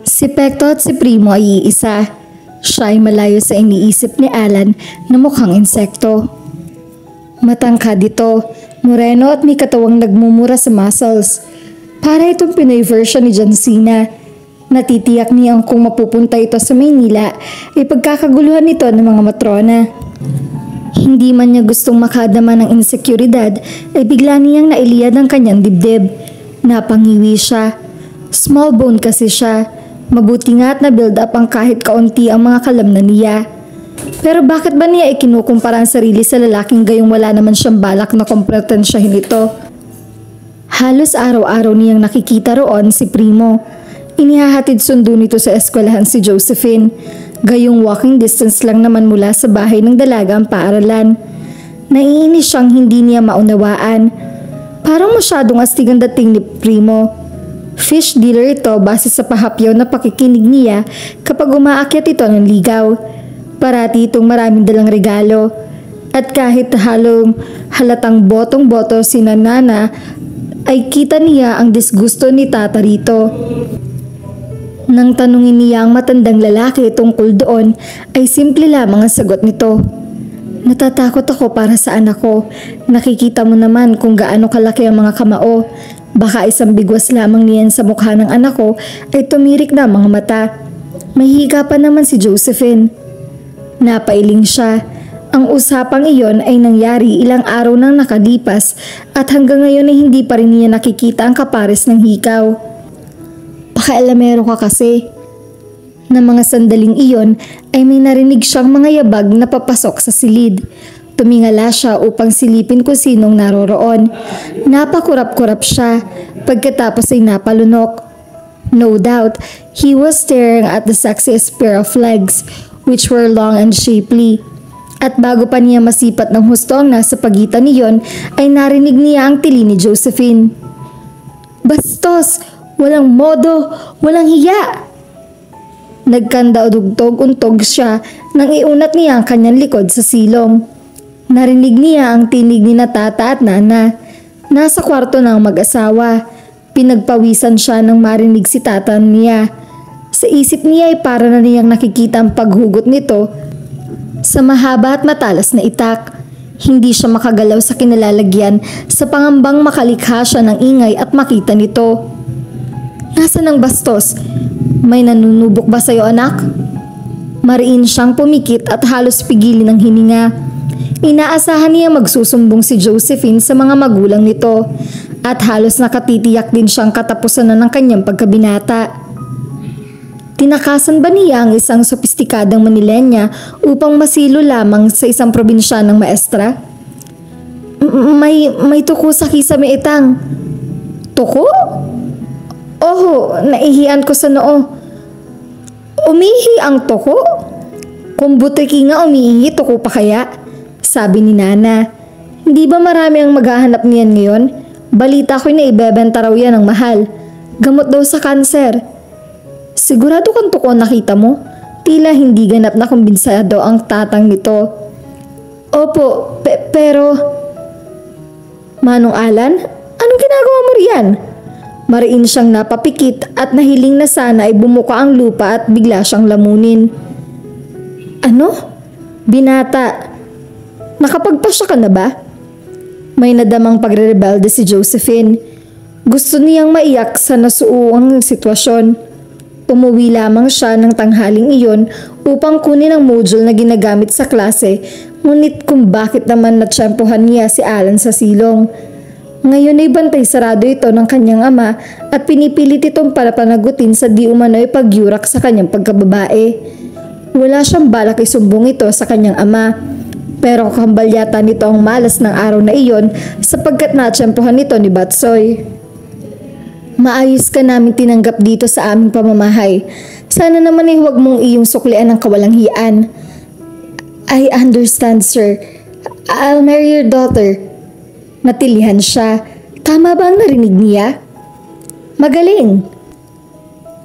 Si Pekto at si Primo ay iisa. Siya ay malayo sa iniisip ni Alan na mukhang insekto. Matangkad ito, moreno at may katawang nagmumura sa muscles. Para itong Pinoy version ni John Cena. Natitiyak niyang kung mapupunta ito sa Maynila ay pagkakaguluhan nito ng mga matrona. Hindi man niya gustong makadama ng insekuridad ay bigla niyang nailiyad ang kanyang dibdib. Napangiwi siya. Small bone kasi siya. Mabuti nga at na-build up ang kahit kaunti ang mga kalamnan niya. Pero bakit ba niya ikinukumpara ang sarili sa lalaking gayong wala naman siyang balak na kompetensyahin ito? Halos araw-araw niyang nakikita roon si Primo. Inihahatid sundo nito sa eskwelahan si Josephine. Gayong walking distance lang naman mula sa bahay ng dalaga ang paaralan. Naiinis siyang hindi niya maunawaan. Parang masyadong astig ang dating ni Primo. Fish dealer ito base sa pahapyaw na pakikinig niya kapag umaakyat ito ng ligaw. Parati itong maraming dalang regalo. At kahit halatang botong-boto si Nana ay kita niya ang disgusto ni Tata rito. Nang tanungin niya ang matandang lalaki tungkol doon ay simple lamang ang sagot nito. Natatakot ako para sa anak ko. Nakikita mo naman kung gaano kalaki ang mga kamao. Baka isang bigwas lamang niyan sa mukha ng anak ko ay tumirik na mga mata. May higa pa naman si Josephine. Napailing siya. Ang usapang iyon ay nangyari ilang araw nang nakalipas at hanggang ngayon ay hindi pa rin niya nakikita ang kapares ng hikaw. Pakialamero ka kasi. Na mga sandaling iyon ay may narinig siyang mga yabag na papasok sa silid. Tumingala siya upang silipin kung sinong naroroon. Napakurap-kurap siya, pagkatapos ay napalunok. No doubt, he was staring at the sexiest pair of legs, which were long and shapely. At bago pa niya masipat ng husto ang nasa pagitan niyon, ay narinig niya ang tili ni Josephine. Bastos! Walang modo! Walang hiya! Nagkanda-dugtog-untog siya nang iunat niya ang kanyang likod sa silong. Narinig niya ang tinig ni Tata at Nana. Nasa kwarto ng mag-asawa. Pinagpawisan siya nang marinig si Tata niya. Sa isip niya ay para na niyang nakikita ang paghugot nito sa mahaba at matalas na itak. Hindi siya makagalaw sa kinalalagyan sa pangambang makalikha siya ng ingay at makita nito. Nasaan ang bastos? May nanunubok ba sa'yo, anak? Mariin siyang pumikit at halos pigilin ang hininga. Inaasahan niya magsusumbong si Josephine sa mga magulang nito at halos nakatitiyak din siyang katapusan na ng kanyang pagkabinata. Tinakasan ba niya ang isang sopistikadang Manilenya upang masilo lamang sa isang probinsyanang maestra? May tuko sa kisame itang. Tuko? Oho, naihian ko sa noo. Umihi ang tuko? Kung butiki nga umiihi, tuko pa kaya? Sabi ni Nana. Hindi ba marami ang maghahanap niyan ngayon? Balita ko'y na ibebenta raw yan ng mahal. Gamot daw sa kanser. Sigurado kang tuko nakita mo? Tila hindi ganap na kumbinsyado ang tatang nito. Opo, pero... Manong Alan, anong ginagawa mo riyan? Mariin siyang napapikit at nahiling na sana ay bumuka ang lupa at bigla siyang lamunin. Ano? Binata. Nakapagpasya ka na ba? May nadamang pagre-rebelde si Josephine. Gusto niyang maiyak sa nasuuang sitwasyon. Umuwi lamang siya ng tanghaling iyon upang kunin ang module na ginagamit sa klase, ngunit kung bakit naman natsyempohan niya si Alan sa silong. Ngayon ay bantay sarado ito ng kanyang ama at pinipilit itong panagutin sa di umano'y pagyurak sa kanyang pagkababae. Wala siyang balak isumbong ito sa kanyang ama. Pero kambal yata nito ang malas ng araw na iyon sapagkat natsyempohan nito ni Batsoy. Maayos ka namin tinanggap dito sa aming pamamahay. Sana naman ay huwag mong iyong suklian ng kawalanghiyaan. I understand, sir. I'll marry your daughter. Natilihan siya. Tama ba ang narinig niya? Magaling.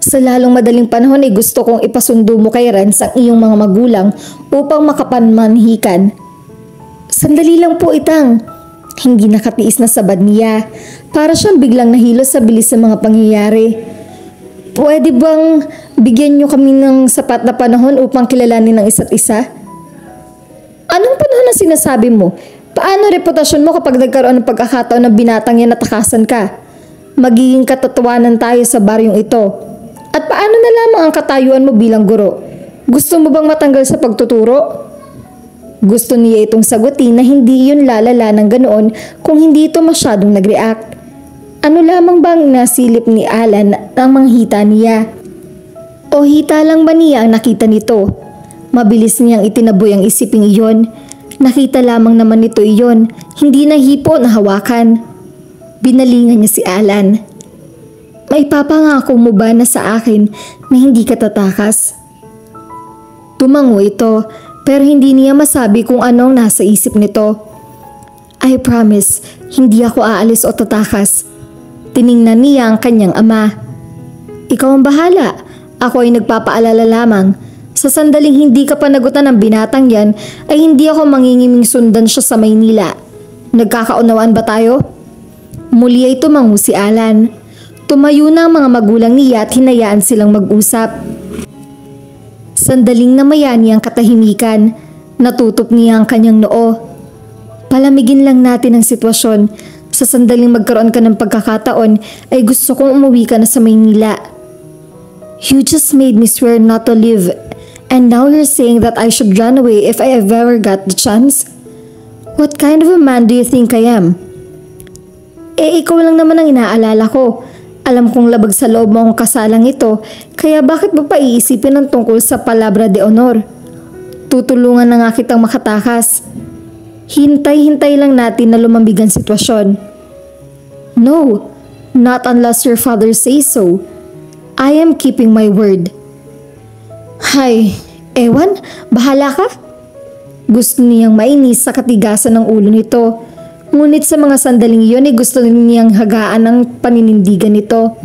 Sa lalong madaling panahon ay gusto kong ipasundo mo kay Renz ang iyong mga magulang upang makapanmanhikan. Sandali lang po itang. Hindi nakatiis na sabad niya. Para siyang biglang nahilo sa bilis ng mga pangyayari. Pwede bang bigyan nyo kami ng sapat na panahon upang kilalanin ng isa't isa? Anong panahon na sinasabi mo? Paano reputasyon mo kapag nagkaroon ng pagkakataon ng binatang yan at takasan ka? Magiging katatawanan tayo sa baryong ito. At paano na lamang ang katayuan mo bilang guro? Gusto mo bang matanggal sa pagtuturo? Gusto niya itong sagutin na hindi yun lalala ng ganoon kung hindi ito masyadong nag-react. Ano lamang bang nasilip ni Alan ang mga hita niya? O hita lang ba niya ang nakita nito? Mabilis niyang itinaboy ang isiping iyon. Nakita lamang naman nito iyon, hindi na hipo na hawakan. Binalingan niya si Alan. May papangako mo ba na sa akin na hindi ka tatakas? Tumango ito, pero hindi niya masabi kung anong nasa isip nito. I promise, hindi ako aalis o tatakas. Tiningnan niya ang kanyang ama. Ikaw ang bahala. Ako ay nagpapaalala lamang. Sa sandaling hindi ka panagutan ng binatang yan, ay hindi ako mangingiming sundan siya sa Maynila. Nagkakaunawaan ba tayo? Muli ay tumango si Alan. Tumayo na ang mga magulang niya at hinayaan silang mag-usap. Sandaling namaya niyang katahimikan. Natutop niya ang kanyang noo. Palamigin lang natin ang sitwasyon. Sa sandaling magkaroon ka ng pagkakataon ay gusto kong umuwi ka na sa Maynila. You just made me swear not to live, and now you're saying that I should run away if I ever got the chance? What kind of a man do you think I am? Ikaw lang naman ang inaalala ko. Alam kong labag sa loob mo ang kasalang ito, kaya bakit mo pa iisipin ang tungkol sa palabra de honor? Tutulungan na nga kitang makatakas. Hintay-hintay lang natin na lumambig ang sitwasyon. No, not unless your father says so. I am keeping my word. Hay, ewan, bahala ka. Gusto niyang mainis sa katigasan ng ulo nito. Ngunit sa mga sandaling iyon ay gusto niyang hagaan ang paninindigan nito.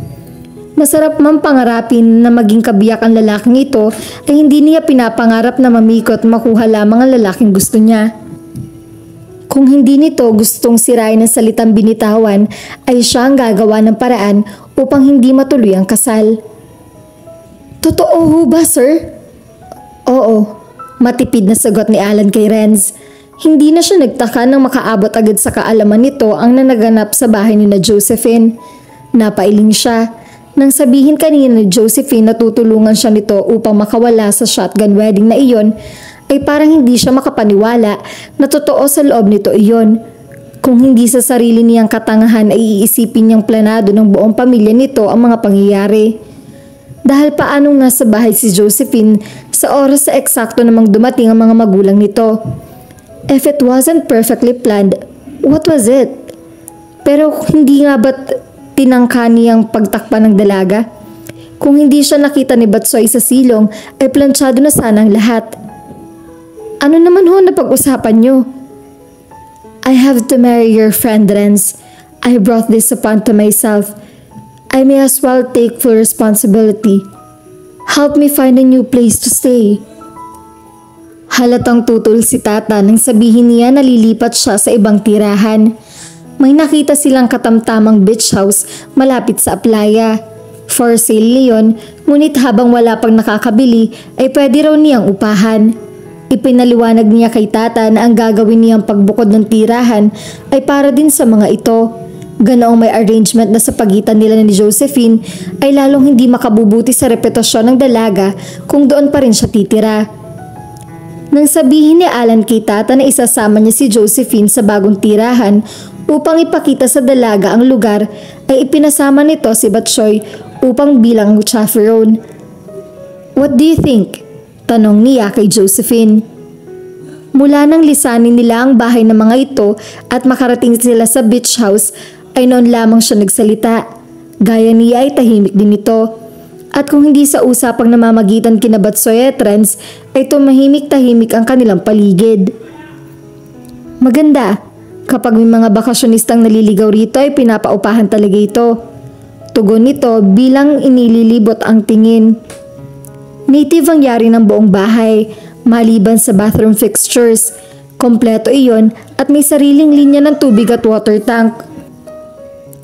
Masarap man pangarapin na maging kabiyak ang lalaking ito ay hindi niya pinapangarap na mamikot makuha lamang ang lalaking gusto niya. Kung hindi nito gustong sirain ang salitang binitawan, ay siya ang gagawa ng paraan upang hindi matuloy ang kasal. Totoo ho ba, sir? Oo, matipid na sagot ni Alan kay Renz. Hindi na siya nagtaka nang makaabot agad sa kaalaman nito ang nanaganap sa bahay ni na Josephine. Napailing siya nang sabihin kanina ni Josephine na tutulungan siya nito upang makawala sa shotgun wedding na iyon, ay parang hindi siya makapaniwala na totoo sa loob nito iyon. Kung hindi sa sarili niyang katangahan ay iisipin niyang planado ng buong pamilya nito ang mga pangyayari. Dahil paanong nasa bahay si Josephine sa oras sa eksakto namang dumating ang mga magulang nito. If it wasn't perfectly planned, what was it? Pero hindi nga ba't tinangka niyang pagtakpan ng dalaga? Kung hindi siya nakita ni Batsoy sa silong, ay planchado na sana ang lahat. Ano naman ho na pag-usapan niyo? I have to marry your friend, Renz. I brought this upon to myself. I may as well take full responsibility. Help me find a new place to stay. Halatang tutol si Tata nang sabihin niya na lilipat siya sa ibang tirahan. May nakita silang katamtamang beach house malapit sa playa. For sale niyon, ngunit habang wala pang nakakabili ay pwede raw niyang upahan. Ipinaliwanag niya kay Tata na ang gagawin niyang pagbukod ng tirahan ay para din sa mga ito. Ganoong may arrangement na sa pagitan nila ni Josephine ay lalong hindi makabubuti sa reputasyon ng dalaga kung doon pa rin siya titira. Nang sabihin ni Alan kay Tata na isasama niya si Josephine sa bagong tirahan upang ipakita sa dalaga ang lugar, ay ipinasama nito si Batsoy upang bilang chaperone. What do you think? Tanong niya kay Josephine. Mula nang lisanin nila ang bahay ng mga ito at makarating sila sa beach house ay noon lamang siya nagsalita. Gaya niya ay tahimik din ito. At kung hindi sa usapang namamagitan kina Batsoy at Renz ay tumahimik-tahimik ang kanilang paligid. Maganda. Kapag may mga bakasyonistang naliligaw rito ay pinapaupahan talaga ito. Tugon nito bilang inililibot ang tingin. Native ang yari ng buong bahay, maliban sa bathroom fixtures. Kompleto iyon at may sariling linya ng tubig at water tank.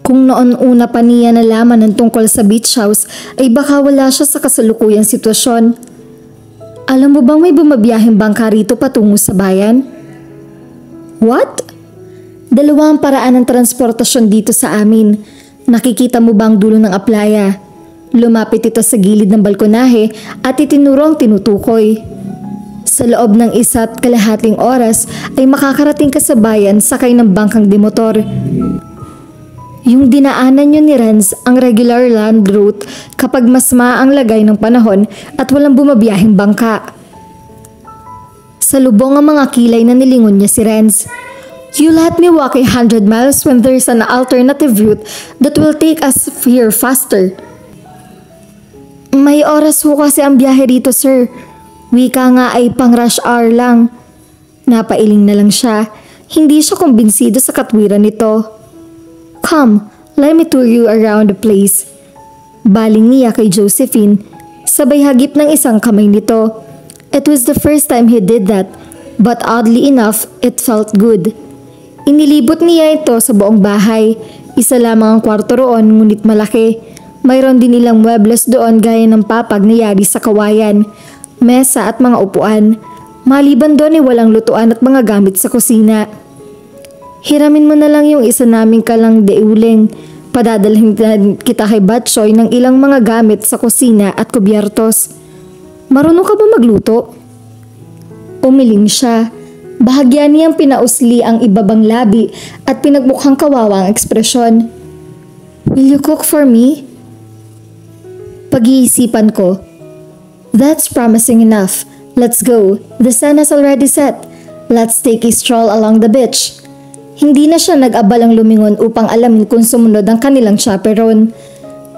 Kung noon una pa niya nalaman ng tungkol sa beach house ay baka wala siya sa kasalukuyang sitwasyon. Alam mo bang may bumabiyaheng bangka rito patungo sa bayan? What? Dalawa ang paraan ng transportasyon dito sa amin. Nakikita mo ba ang dulo ng aplaya? Lumapit ito sa gilid ng balkonahe at itinuro ang tinutukoy. Sa loob ng 1.5 oras ay makakarating ka sa bayan sakay ng bangkang demotor. Yung dinaanan nyo ni Renz ang regular land route kapag mas ang lagay ng panahon at walang bumabiyaheng bangka. Sa lubong ang mga kilay na nilingon niya si Renz. You let me walk 100 miles when there's an alternative route that will take us here faster. May oras ho kasi ang biyahe rito, sir. Wika nga ay pang rush hour lang. Napailing na lang siya. Hindi siya kumbinsido sa katwiran nito. Come, let me tour you around the place. Baling niya kay Josephine, sabay hagip ng isang kamay nito. It was the first time he did that, but oddly enough, it felt good. Inilibot niya ito sa buong bahay. Isa lamang ang kwarto roon, ngunit malaki. Mayroon din ilang muebles doon gaya ng papag na yari sa kawayan, mesa at mga upuan. Maliban doon ay walang lutuan at mga gamit sa kusina. Hiramin mo na lang yung isa naming kalang deuling. Padadalhin kita kay Batchoy ng ilang mga gamit sa kusina at kubyertos. Marunong ka ba magluto? Umiling siya. Bahagya niyang pinausli ang ibabang labi at pinagmukhang kawawa ang ekspresyon. Will you cook for me? Pag-iisipan ko. That's promising enough. Let's go. The sun has already set. Let's take a stroll along the beach. Hindi na siya nag-abalang lumingon upang alamin kung sumunod ang kanilang chaperon.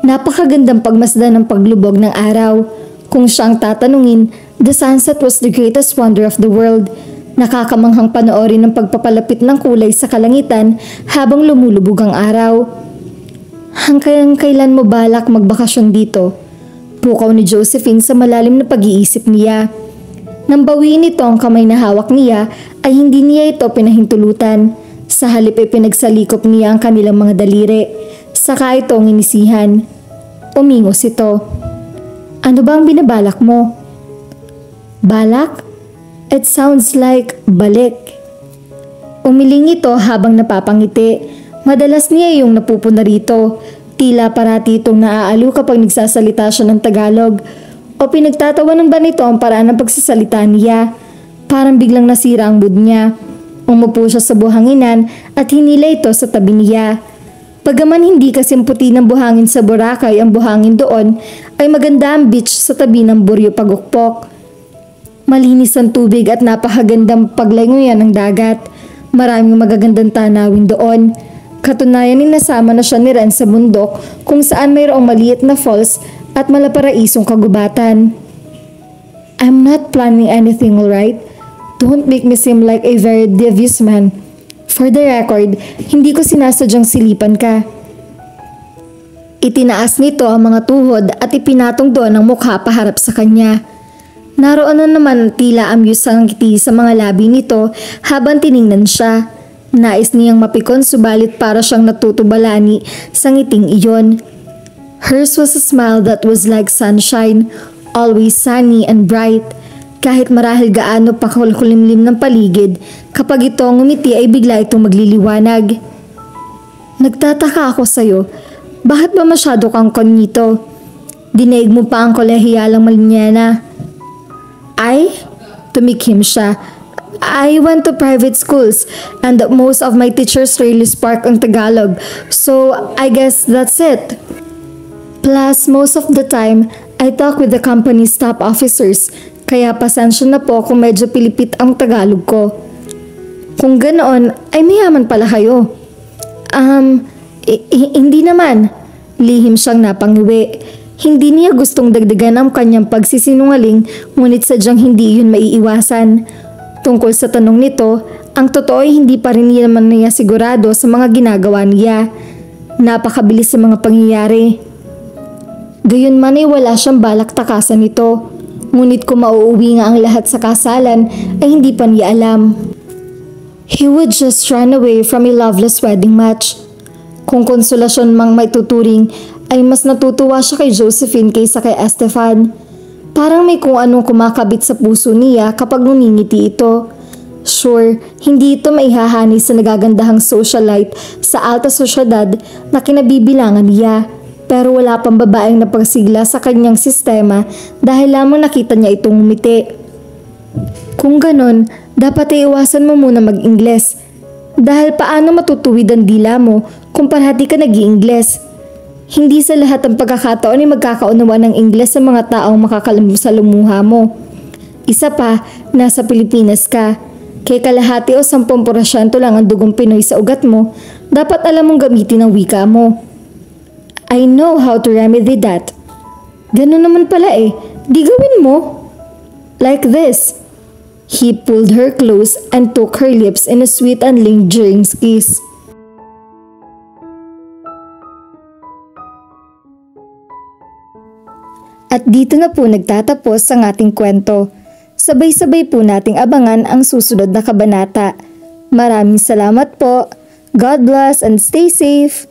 Napakagandang pagmasdan ng paglubog ng araw. Kung siya ang tatanungin, the sunset was the greatest wonder of the world. Nakakamanghang panoorin ang pagpapalapit ng kulay sa kalangitan habang lumulubog ang araw. Hanggang kailan mo balak magbakasyon dito? Pukaw ni Josephine sa malalim na pag-iisip niya. Nang bawiin ito ang kamay na hawak niya ay hindi niya ito pinahintulutan. Sa halip ay pinagsalikop niya ang kanilang mga daliri. Saka itong inisihan. Umingos ito. Ano ba ang binabalak mo? Balak? It sounds like balik. Umiling ito habang napapangiti. Madalas niya yung napupuna rito. Tila parati itong naaaliw kapag nagsasalita siya ng Tagalog. O pinagtatawanan ba nito ang paraan ng pagsasalita niya? Parang biglang nasira ang mood niya. Umupo siya sa buhanginan at hinila ito sa tabi niya. Pagaman hindi kasing puti ng buhangin sa Boracay ang buhangin doon, ay maganda ang beach sa tabi ng Buryo Pagukpok. Malinis ang tubig at napakagandang paglangoyan ng dagat. Maraming magagandang tanawin doon. Katunayan ni nasama na siya ni Ren sa bundok kung saan mayroong maliit na falls at malaparaisong kagubatan. I'm not planning anything, alright? Don't make me seem like a very devious man. For the record, hindi ko sinasadyang silipan ka. Itinaas nito ang mga tuhod at ipinatong doon ang mukha paharap sa kanya. Naroon na naman tila amused ang ngiti sa mga labi nito habang tiningnan siya. Nais niyang mapikon subalit para siyang natutubalani sa ngiting iyon. Hers was a smile that was like sunshine, always sunny and bright. Kahit marahil gaano pa kulimlim ng paligid, kapag ito ngumiti ay bigla itong magliliwanag. Nagtataka ako sa'yo, bakit ba masyado kang konyito? Dinaig mo pa ang kolehiyalang malinyana. Ay? Tumikim siya. I went to private schools and most of my teachers really spark ang Tagalog, so I guess that's it. Plus, most of the time, I talk with the company's top officers, kaya pasensya na po kung medyo pilipit ang Tagalog ko. Kung ganoon, ay mayaman pala kayo. Hindi naman. Lihim siyang napangiwi. Hindi niya gustong dagdagan ang kanyang pagsisinungaling, ngunit sadyang hindi yun maiiwasan. Tungkol sa tanong nito, ang totoo ay hindi pa rin naman niya sigurado sa mga ginagawa niya. Napakabilis sa mga pangyayari. Gayunman ay wala siyang balak takasan nito. Ngunit kung mauuwi nga ang lahat sa kasalan ay hindi pa niya alam. He would just run away from a loveless wedding match. Kung konsolasyon mang may tuturing, ay mas natutuwa siya kay Josephine kaysa kay Estefan. Parang may kung anong kumakabit sa puso niya kapag nuningiti ito. Sure, hindi ito maihahani sa nagagandahang socialite sa alta sosyedad na kinabibilangan niya. Pero wala pang babaeng napagsigla sa kanyang sistema dahil lamang nakita niya itong umiti. Kung ganon, dapat ay iwasan mo muna mag-Ingles. Dahil paano matutuwid ang dila mo kung parati ka nag-i-Ingles? Hindi sa lahat ng pagkakataon ay magkakaunawa ng Ingles sa mga taong makakasalumuha mo. Isa pa, nasa Pilipinas ka. Kaya kalahati o 10% lang ang dugong Pinoy sa ugat mo, dapat alam mong gamitin ang wika mo. I know how to remedy that. Ganun naman pala eh. Di gawin mo. Like this. He pulled her close and took her lips in a sweet and lingering kiss. At dito na po nagtatapos ang ating kwento. Sabay-sabay po nating abangan ang susunod na kabanata. Maraming salamat po. God bless and stay safe.